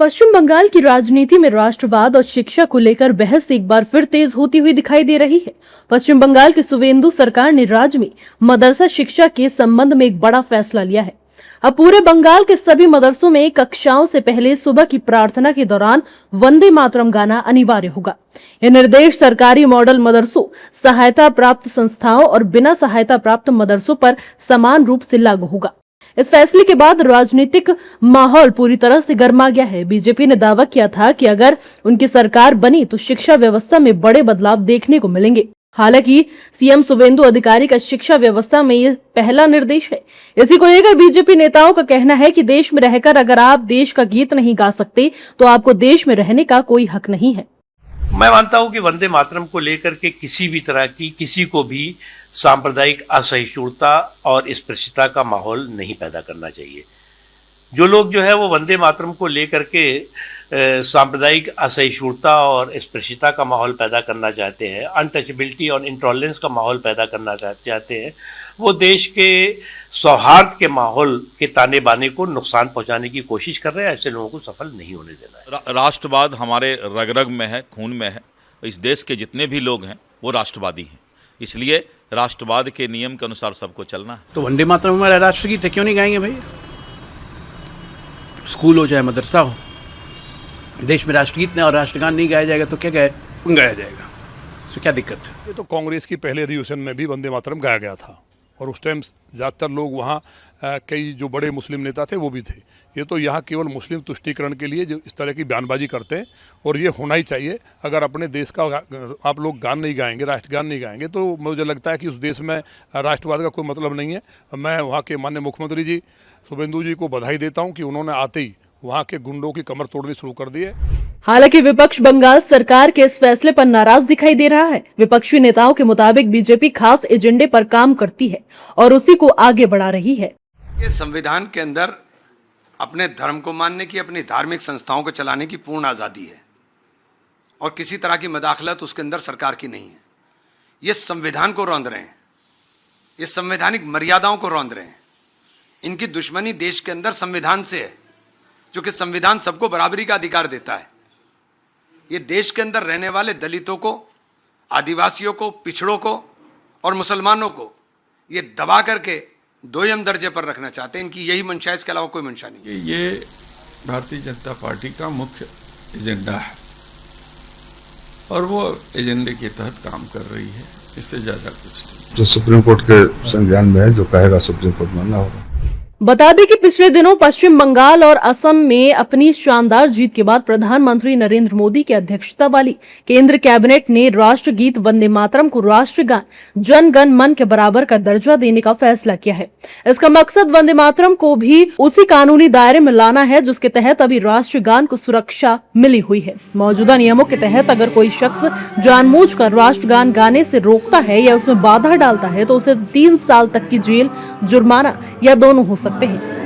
पश्चिम बंगाल की राजनीति में राष्ट्रवाद और शिक्षा को लेकर बहस एक बार फिर तेज होती हुई दिखाई दे रही है। पश्चिम बंगाल की शुवेंदु सरकार ने राज्य में मदरसा शिक्षा के संबंध में एक बड़ा फैसला लिया है। अब पूरे बंगाल के सभी मदरसों में कक्षाओं से पहले सुबह की प्रार्थना के दौरान वंदे मातरम गाना अनिवार्य होगा। यह निर्देश सरकारी मॉडल मदरसों, सहायता प्राप्त संस्थाओं और बिना सहायता प्राप्त मदरसों पर समान रूप से लागू होगा। इस फैसले के बाद राजनीतिक माहौल पूरी तरह से गर्मा गया है। बीजेपी ने दावा किया था कि अगर उनकी सरकार बनी तो शिक्षा व्यवस्था में बड़े बदलाव देखने को मिलेंगे। हालांकि सीएम शुवेंदु अधिकारी का शिक्षा व्यवस्था में यह पहला निर्देश है। इसी को लेकर बीजेपी नेताओं का कहना है कि देश में रहकर अगर आप देश का गीत नहीं गा सकते तो आपको देश में रहने का कोई हक नहीं है। मैं मानता हूं कि वंदे मातरम को लेकर के किसी भी तरह की किसी को भी सांप्रदायिक असहिष्णुता और स्पृश्यता का माहौल नहीं पैदा करना चाहिए। जो लोग जो है वो वंदे मातरम को लेकर के सांप्रदायिक असहिष्णुता और स्पृश्यता का माहौल पैदा करना चाहते हैं, अनटचेबिलिटी और इंटॉलरेंस का माहौल पैदा करना चाहते हैं, वो देश के सौहार्द के माहौल के ताने बाने को नुकसान पहुंचाने की कोशिश कर रहे हैं। ऐसे लोगों को सफल नहीं होने देना है। राष्ट्रवाद हमारे रग रग में है, खून में है। इस देश के जितने भी लोग हैं वो राष्ट्रवादी हैं, इसलिए राष्ट्रवाद के नियम के अनुसार सबको चलना है। तो वंदे मातरम हमारा राष्ट्रगीत है, क्यों नहीं गाएंगे भाई? स्कूल हो चाहे मदरसा हो, देश में राष्ट्रगीत और राष्ट्रगान नहीं गाया जाएगा तो क्या गाया जाएगा? इसमें क्या दिक्कत है? ये तो कांग्रेस की पहले अधिवेशन में भी वंदे मातरम गाया गया था और उस टाइम ज़्यादातर लोग वहाँ कई जो बड़े मुस्लिम नेता थे वो भी थे। ये तो यहाँ केवल मुस्लिम तुष्टीकरण के लिए जो इस तरह की बयानबाजी करते हैं, और ये होना ही चाहिए। अगर अपने देश का आप लोग गान नहीं गाएंगे, राष्ट्रगान नहीं गाएंगे, तो मुझे लगता है कि उस देश में राष्ट्रवाद का कोई मतलब नहीं है। मैं वहाँ के माननीय मुख्यमंत्री जी शुवेंदु जी को बधाई देता हूँ कि उन्होंने आते ही वहाँ के गुंडों की कमर तोड़नी शुरू कर दी है। हालांकि विपक्ष बंगाल सरकार के इस फैसले पर नाराज दिखाई दे रहा है। विपक्षी नेताओं के मुताबिक बीजेपी खास एजेंडे पर काम करती है और उसी को आगे बढ़ा रही है। ये संविधान के अंदर अपने धर्म को मानने की, अपनी धार्मिक संस्थाओं को चलाने की पूर्ण आज़ादी है और किसी तरह की मदाखलत उसके अंदर सरकार की नहीं है। ये संविधान को रौंद रहे हैं, ये संवैधानिक मर्यादाओं को रौंद रहे हैं। इनकी दुश्मनी देश के अंदर संविधान से है, जो कि संविधान सबको बराबरी का अधिकार देता है। ये देश के अंदर रहने वाले दलितों को, आदिवासियों को, पिछड़ों को और मुसलमानों को ये दबा करके दोयम दर्जे पर रखना चाहते हैं। इनकी यही मंशा है, इसके अलावा कोई मंशा नहीं। ये भारतीय जनता पार्टी का मुख्य एजेंडा है और वो एजेंडे के तहत काम कर रही है, इससे ज्यादा कुछ नहीं। जो सुप्रीम कोर्ट के संज्ञान में है, जो कहेगा सुप्रीम कोर्ट मानना होगा। बता दें कि पिछले दिनों पश्चिम बंगाल और असम में अपनी शानदार जीत के बाद प्रधानमंत्री नरेंद्र मोदी की अध्यक्षता वाली केंद्र कैबिनेट ने राष्ट्रगीत वंदे मातरम को राष्ट्रगान जन गण मन के बराबर का दर्जा देने का फैसला किया है। इसका मकसद वंदे मातरम को भी उसी कानूनी दायरे में लाना है जिसके तहत अभी राष्ट्रगान को सुरक्षा मिली हुई है। मौजूदा नियमों के तहत अगर कोई शख्स जानबूझकर राष्ट्रगान गाने से रोकता है या उसमें बाधा डालता है तो उसे 3 साल तक की जेल, जुर्माना या दोनों हो सकते हैं।